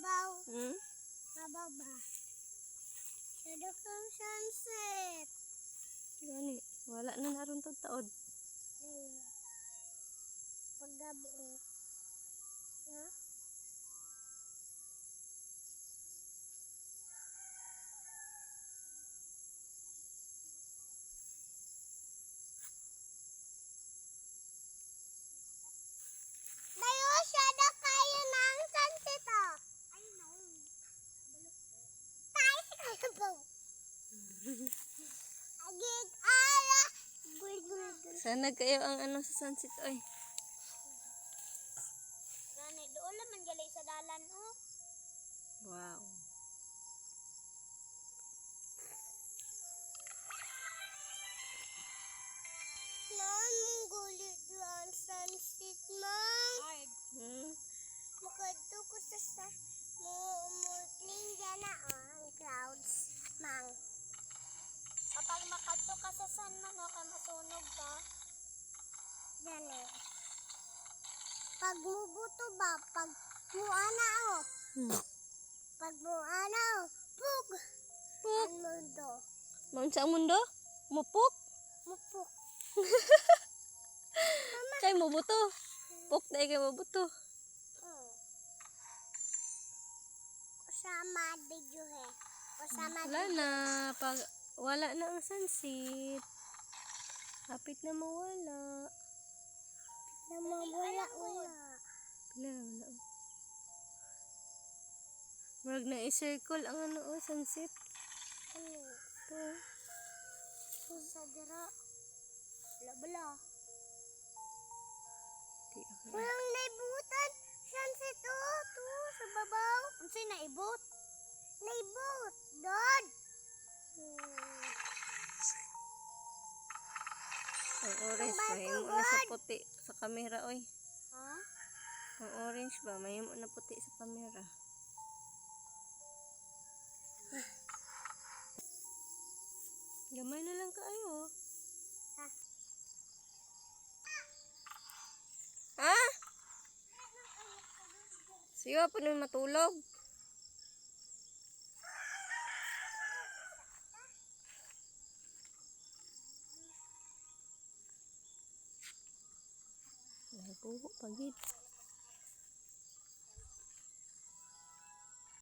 Babaw. Hmm? Mababa. Sada kang sunset. Gani, wala na naroon taod. Paggabi ha? Dayo, sada kayo ng sunset I know. Tayo si kayo po. Agig ala. Gul. Sana kayo ang ano sa sunset oy. Gani, doon lang man gali sa dalan Wow. Nan mong gulit doon sunset, Mang. Hmm? Makadto ko sa mutling dyan na ang clouds, Mang. Kapag makadto ka sa sun, man, kay masunog ka. Yan Pag mubuto ba, pag muana Pag muana pug. Puk. Ang mundo. Maun sa mundo? Mupuk? Mupuk. Kay mabuto. Puk na kay mabuto. Kasama video Kasama Wala na. Pag wala na ang sunset. Hapit na mawala. na mawala. Pila na wala. Marag na i-circle ang ano sunset. Ito. Sa dira. Bala. Di ako. Walang naibutan. Sunset to sa babaw. Unsay naibot? Naibot. Dod. Ang orange Ang mahimo bago, na sa God. puti sa kamera oy. Ha? Ang orange ba mahimo na puti sa kamera. Gamay na lang kaayo. Ha? Ha? Siya pa nun matulog. Ay, buho pagid.